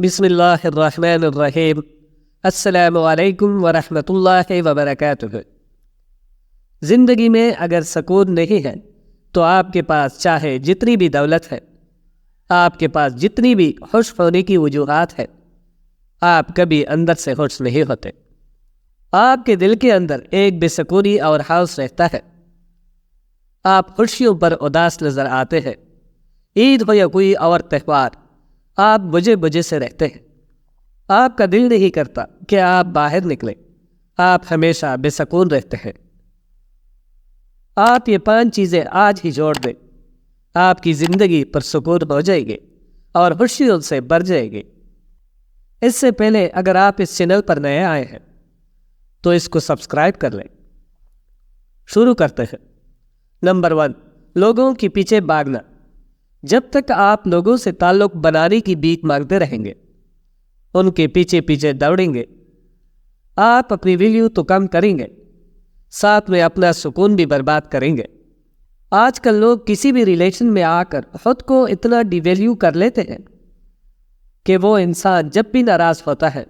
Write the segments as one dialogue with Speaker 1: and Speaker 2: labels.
Speaker 1: بسم اللہ الرحمن الرحیم۔ السلام علیکم ورحمۃ اللہ وبرکاتہ۔ زندگی میں اگر سکون نہیں ہے تو آپ کے پاس چاہے جتنی بھی دولت ہے، آپ کے پاس جتنی بھی خوش ہونے کی وجوہات ہے، آپ کبھی اندر سے خوش نہیں ہوتے۔ آپ کے دل کے اندر ایک بے سکونی اور ہاؤس رہتا ہے۔ آپ خوشیوں پر اداس نظر آتے ہیں۔ عید ہو یا کوئی اور تہوار، آپ بجھے بجھے سے رہتے ہیں۔ آپ کا دل نہیں کرتا کہ آپ باہر نکلیں۔ آپ ہمیشہ بے سکون رہتے ہیں۔ آپ یہ 5 چیزیں آج ہی جوڑ دیں، آپ کی زندگی پرسکون ہو جائے گی اور خوشیوں سے بھر جائے گی۔ اس سے پہلے اگر آپ اس چینل پر نئے آئے ہیں تو اس کو سبسکرائب کر لیں۔ شروع کرتے ہیں۔ نمبر 1، لوگوں کے پیچھے بھاگنا۔ جب تک آپ لوگوں سے تعلق بنانے کی بھیک مانگتے رہیں گے، ان کے پیچھے پیچھے دوڑیں گے، آپ اپنی ویلیو تو کم کریں گے، ساتھ میں اپنا سکون بھی برباد کریں گے۔ آج کل لوگ کسی بھی ریلیشن میں آ کر خود کو اتنا ڈی ویلیو کر لیتے ہیں کہ وہ انسان جب بھی ناراض ہوتا ہے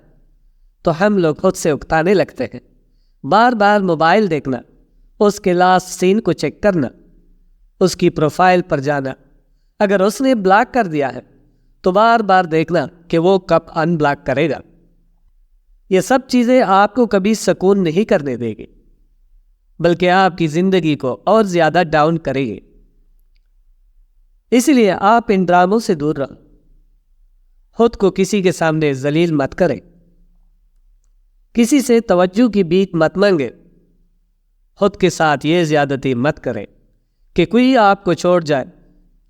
Speaker 1: تو ہم لوگ خود سے اکتانے لگتے ہیں۔ بار بار موبائل دیکھنا، اس کے لاسٹ سین کو چیک کرنا، اس کی پروفائل پر جانا، اگر اس نے بلاک کر دیا ہے تو بار بار دیکھنا کہ وہ کب ان بلاک کرے گا۔ یہ سب چیزیں آپ کو کبھی سکون نہیں کرنے دے گی، بلکہ آپ کی زندگی کو اور زیادہ ڈاؤن کرے گی۔ اس لیے آپ ان ڈراموں سے دور رہو۔ خود کو کسی کے سامنے ذلیل مت کریں، کسی سے توجہ کی بھیک مت مانگیں، خود کے ساتھ یہ زیادتی مت کریں کہ کوئی آپ کو چھوڑ جائے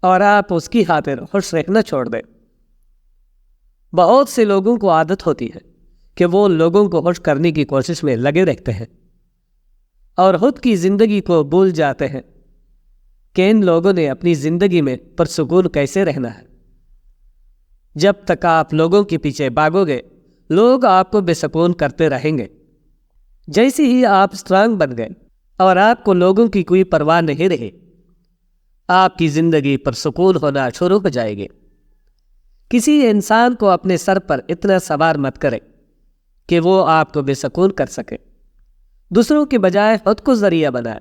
Speaker 1: اور آپ اس کی خاطر خوش رہنا چھوڑ دیں۔ بہت سے لوگوں کو عادت ہوتی ہے کہ وہ لوگوں کو خوش کرنے کی کوشش میں لگے رہتے ہیں اور خود کی زندگی کو بھول جاتے ہیں کہ ان لوگوں نے اپنی زندگی میں پرسکون کیسے رہنا ہے۔ جب تک آپ لوگوں کے پیچھے بھاگو گے، لوگ آپ کو بے سکون کرتے رہیں گے۔ جیسے ہی آپ اسٹرانگ بن گئے اور آپ کو لوگوں کی کوئی پرواہ نہیں رہی، آپ کی زندگی پرسکون ہونا شروع ہو جائے گی۔ کسی انسان کو اپنے سر پر اتنا سوار مت کرے کہ وہ آپ کو بے سکون کر سکے۔ دوسروں کے بجائے خود کو ذریعہ بنائے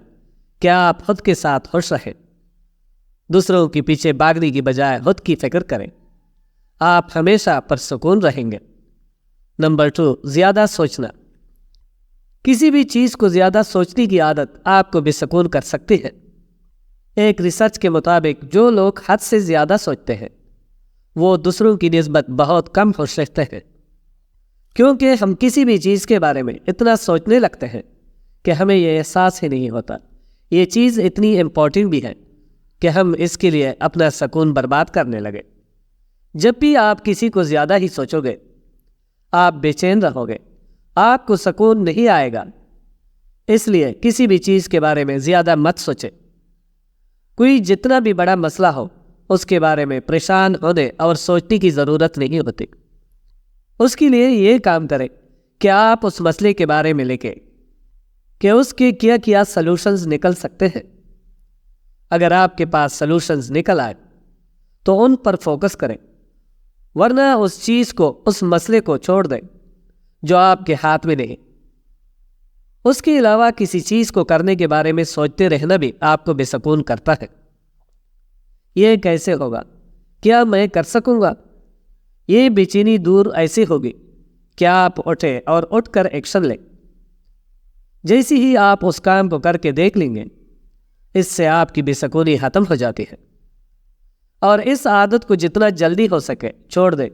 Speaker 1: کہ آپ خود کے ساتھ خوش رہیں۔ دوسروں کے پیچھے بھاگنے کی بجائے خود کی فکر کریں، آپ ہمیشہ پرسکون رہیں گے۔ نمبر 2، زیادہ سوچنا۔ کسی بھی چیز کو زیادہ سوچنے کی عادت آپ کو بے سکون کر سکتی ہے۔ ایک ریسرچ کے مطابق جو لوگ حد سے زیادہ سوچتے ہیں وہ دوسروں کی نسبت بہت کم خوش رہتے ہیں، کیونکہ ہم کسی بھی چیز کے بارے میں اتنا سوچنے لگتے ہیں کہ ہمیں یہ احساس ہی نہیں ہوتا یہ چیز اتنی امپورٹنٹ بھی ہے کہ ہم اس کے لیے اپنا سکون برباد کرنے لگے۔ جب بھی آپ کسی کو زیادہ ہی سوچو گے، آپ بے چین رہو گے، آپ کو سکون نہیں آئے گا۔ اس لیے کسی بھی چیز کے بارے میں زیادہ مت سوچیں۔ کوئی جتنا بھی بڑا مسئلہ ہو، اس کے بارے میں پریشان ہونے اور سوچنے کی ضرورت نہیں ہوتی۔ اس کے لیے یہ کام کریں کہ آپ اس مسئلے کے بارے میں لکھیں کہ اس کے کیا سلوشنز نکل سکتے ہیں۔ اگر آپ کے پاس سلوشنز نکل آئے تو ان پر فوکس کریں، ورنہ اس چیز کو، اس مسئلے کو چھوڑ دیں جو آپ کے ہاتھ میں نہیں۔ اس کے علاوہ کسی چیز کو کرنے کے بارے میں سوچتے رہنا بھی آپ کو بے سکون کرتا ہے۔ یہ کیسے ہوگا؟ کیا میں کر سکوں گا؟ یہ بے چینی دور ایسے ہوگی کہ آپ اٹھیں اور اٹھ کر ایکشن لیں۔ جیسے ہی آپ اس کام کو کر کے دیکھ لیں گے، اس سے آپ کی بے سکونی ختم ہو جاتی ہے۔ اور اس عادت کو جتنا جلدی ہو سکے چھوڑ دیں۔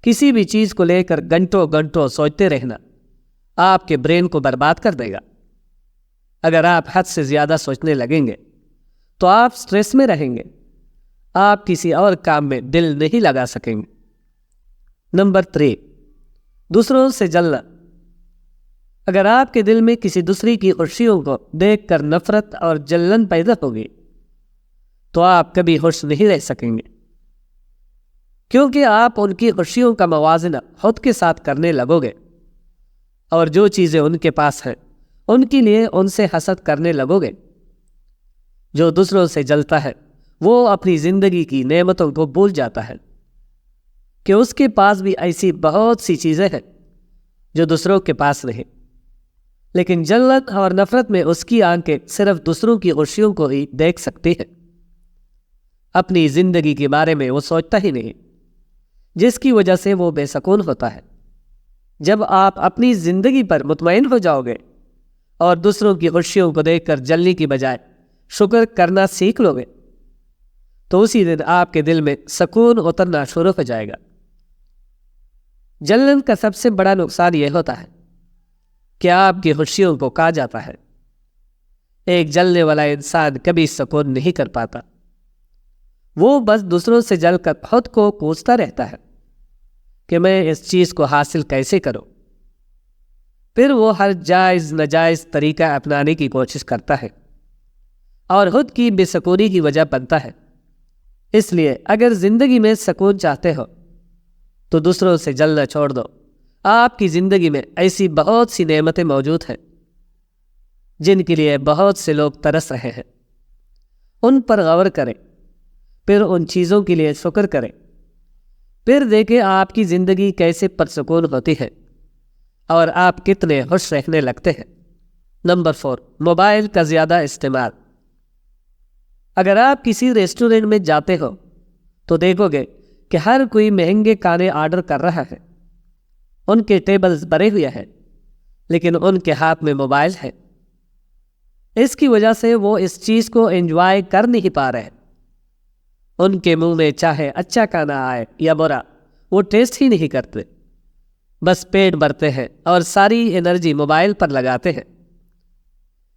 Speaker 1: کسی بھی چیز کو لے کر گھنٹوں گھنٹوں سوچتے رہنا آپ کے برین کو برباد کر دے گا۔ اگر آپ حد سے زیادہ سوچنے لگیں گے تو آپ سٹریس میں رہیں گے، آپ کسی اور کام میں دل نہیں لگا سکیں گے۔ نمبر 3، دوسروں سے جلنا۔ اگر آپ کے دل میں کسی دوسری کی خوشیوں کو دیکھ کر نفرت اور جلن پیدا ہوگی تو آپ کبھی خوش نہیں رہ سکیں گے، کیونکہ آپ ان کی خوشیوں کا موازنہ خود کے ساتھ کرنے لگو گے، اور جو چیزیں ان کے پاس ہیں ان کے لیے ان سے حسد کرنے لگو گے۔ جو دوسروں سے جلتا ہے وہ اپنی زندگی کی نعمتوں کو بھول جاتا ہے، کہ اس کے پاس بھی ایسی بہت سی چیزیں ہیں جو دوسروں کے پاس نہیں، لیکن جلت اور نفرت میں اس کی آنکھیں صرف دوسروں کی خوشیوں کو ہی دیکھ سکتی ہیں۔ اپنی زندگی کے بارے میں وہ سوچتا ہی نہیں، جس کی وجہ سے وہ بے سکون ہوتا ہے۔ جب آپ اپنی زندگی پر مطمئن ہو جاؤ گے اور دوسروں کی خوشیوں کو دیکھ کر جلنے کی بجائے شکر کرنا سیکھ لو گے، تو اسی دن آپ کے دل میں سکون اترنا شروع ہو جائے گا۔ جلن کا سب سے بڑا نقصان یہ ہوتا ہے کہ آپ کی خوشیوں کو کھا جاتا ہے۔ ایک جلنے والا انسان کبھی سکون نہیں کر پاتا، وہ بس دوسروں سے جل کر خود کو کوستا رہتا ہے کہ میں اس چیز کو حاصل کیسے کروں۔ پھر وہ ہر جائز ناجائز طریقہ اپنانے کی کوشش کرتا ہے اور خود کی بے سکونی کی وجہ بنتا ہے۔ اس لیے اگر زندگی میں سکون چاہتے ہو تو دوسروں سے جلنا چھوڑ دو۔ آپ کی زندگی میں ایسی بہت سی نعمتیں موجود ہیں جن کے لیے بہت سے لوگ ترس رہے ہیں۔ ان پر غور کریں، پھر ان چیزوں کے لیے شکر کریں، پھر دیکھیں آپ کی زندگی کیسے پرسکون ہوتی ہے اور آپ کتنے خوش رہنے لگتے ہیں۔ نمبر 4، موبائل کا زیادہ استعمال۔ اگر آپ کسی ریسٹورنٹ میں جاتے ہو تو دیکھو گے کہ ہر کوئی مہنگے کھانے آرڈر کر رہا ہے، ان کے ٹیبلز بھرے ہوئے ہیں، لیکن ان کے ہاتھ میں موبائل ہے۔ اس کی وجہ سے وہ اس چیز کو انجوائے کر نہیں پا رہے۔ ان کے منہ میں چاہے اچھا کھانا آئے یا برا، وہ ٹیسٹ ہی نہیں کرتے، بس پیٹ بھرتے ہیں اور ساری انرجی موبائل پر لگاتے ہیں۔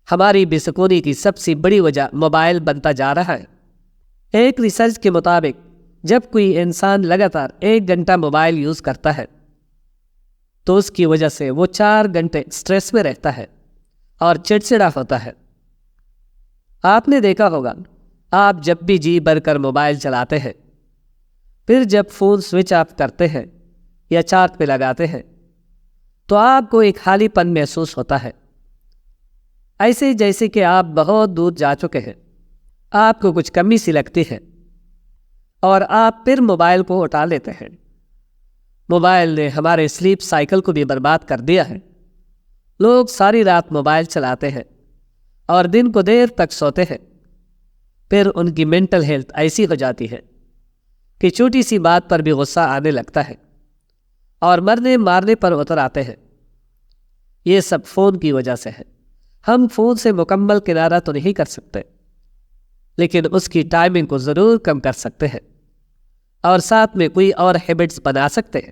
Speaker 1: ہماری بے سکونی کی سب سے بڑی وجہ موبائل بنتا جا رہا ہے۔ ایک ریسرچ کے مطابق جب کوئی انسان لگاتار 1 گھنٹہ موبائل یوز کرتا ہے تو اس کی وجہ سے وہ 4 گھنٹے سٹریس میں رہتا ہے اور چڑچڑا ہوتا ہے۔ آپ نے دیکھا ہوگا، آپ جب بھی جی بھر کر موبائل چلاتے ہیں، پھر جب فون سوئچ آف کرتے ہیں یا چارج پہ لگاتے ہیں تو آپ کو ایک خالی پن محسوس ہوتا ہے، ایسے جیسے کہ آپ بہت دور جا چکے ہیں۔ آپ کو کچھ کمی سی لگتی ہے اور آپ پھر موبائل کو اٹھا لیتے ہیں۔ موبائل نے ہمارے سلیپ سائیکل کو بھی برباد کر دیا ہے۔ لوگ ساری رات موبائل چلاتے ہیں اور دن کو دیر تک سوتے ہیں، پھر ان کی مینٹل ہیلتھ ایسی ہو جاتی ہے کہ چھوٹی سی بات پر بھی غصہ آنے لگتا ہے اور مرنے مارنے پر اتر آتے ہیں۔ یہ سب فون کی وجہ سے ہے۔ ہم فون سے مکمل کنارہ تو نہیں کر سکتے، لیکن اس کی ٹائمنگ کو ضرور کم کر سکتے ہیں اور ساتھ میں کوئی اور ہیبٹس بنا سکتے ہیں،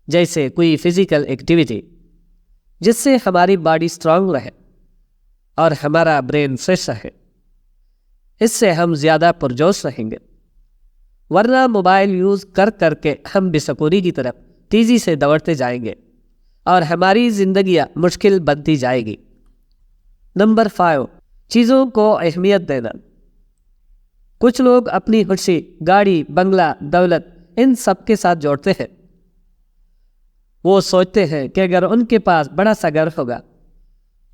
Speaker 1: جیسے کوئی فزیکل ایکٹیویٹی جس سے ہماری باڈی اسٹرانگ رہے اور ہمارا برین فریش رہے۔ اس سے ہم زیادہ پرجوش رہیں گے، ورنہ موبائل یوز کر کر کے ہم بے سکونی کی طرف تیزی سے دوڑتے جائیں گے اور ہماری زندگیاں مشکل بنتی جائے گی۔ نمبر 5، چیزوں کو اہمیت دینا۔ کچھ لوگ اپنی خوشی گاڑی، بنگلہ، دولت ان سب کے ساتھ جوڑتے ہیں۔ وہ سوچتے ہیں کہ اگر ان کے پاس بڑا سا گھر ہوگا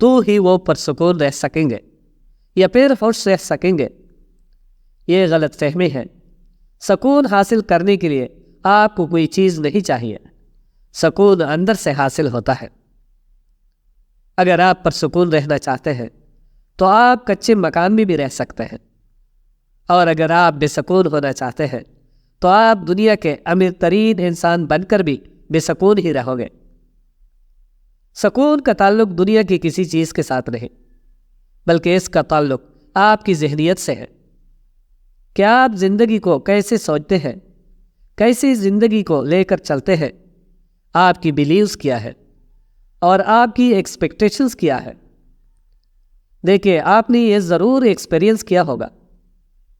Speaker 1: تو ہی وہ پرسکون رہ سکیں گے یا پھر خوش رہ سکیں گے۔ یہ غلط فہمی ہے۔ سکون حاصل کرنے کے لیے آپ کو کوئی چیز نہیں چاہیے، سکون اندر سے حاصل ہوتا ہے۔ اگر آپ پرسکون رہنا چاہتے ہیں تو آپ کچے مکان میں بھی رہ سکتے ہیں، اور اگر آپ بے سکون ہونا چاہتے ہیں تو آپ دنیا کے امیر ترین انسان بن کر بھی بے سکون ہی رہو گے۔ سکون کا تعلق دنیا کی کسی چیز کے ساتھ نہیں، بلکہ اس کا تعلق آپ کی ذہنیت سے ہے کہ آپ زندگی کو کیسے سوچتے ہیں، کیسے زندگی کو لے کر چلتے ہیں، آپ کی بیلیوز کیا ہے اور آپ کی ایکسپیکٹیشنز کیا ہے۔ دیکھیں، آپ نے یہ ضرور ایکسپیرینس کیا ہوگا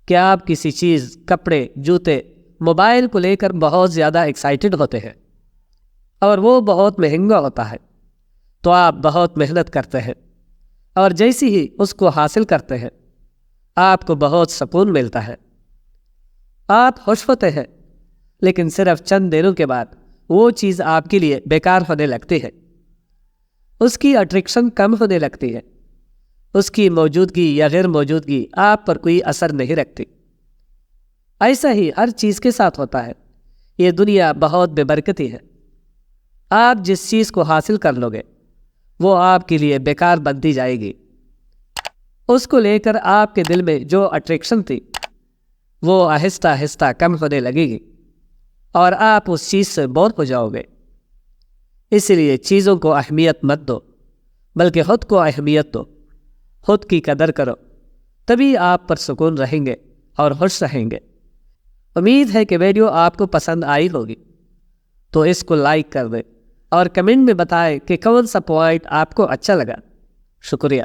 Speaker 1: کہ آپ کسی چیز، کپڑے، جوتے، موبائل کو لے کر بہت زیادہ ایکسائٹڈ ہوتے ہیں اور وہ بہت مہنگا ہوتا ہے، تو آپ بہت محنت کرتے ہیں اور جیسی ہی اس کو حاصل کرتے ہیں آپ کو بہت سکون ملتا ہے۔ آپ خوش ہوتے ہیں، لیکن صرف چند دنوں کے بعد وہ چیز آپ کے لیے بیکار ہونے لگتی ہے، اس کی اٹریکشن کم ہونے لگتی ہے، اس کی موجودگی یا غیر موجودگی آپ پر کوئی اثر نہیں رکھتی۔ ایسا ہی ہر چیز کے ساتھ ہوتا ہے۔ یہ دنیا بہت بے برکتی ہے۔ آپ جس چیز کو حاصل کر لو گے وہ آپ کے لیے بیکار بنتی جائے گی۔ اس کو لے کر آپ کے دل میں جو اٹریکشن تھی وہ آہستہ آہستہ کم ہونے لگے گی اور آپ اس چیز سے بور ہو جاؤ گے۔ اس لیے چیزوں کو اہمیت مت دو، بلکہ خود کو اہمیت دو، خود کی قدر کرو، تبھی آپ پرسکون رہیں گے اور خوش رہیں گے۔ امید ہے کہ ویڈیو آپ کو پسند آئی ہوگی، تو اس کو لائک کر دیں اور کمنٹ میں بتائیں کہ کون سا پوائنٹ آپ کو اچھا لگا۔ شکریہ۔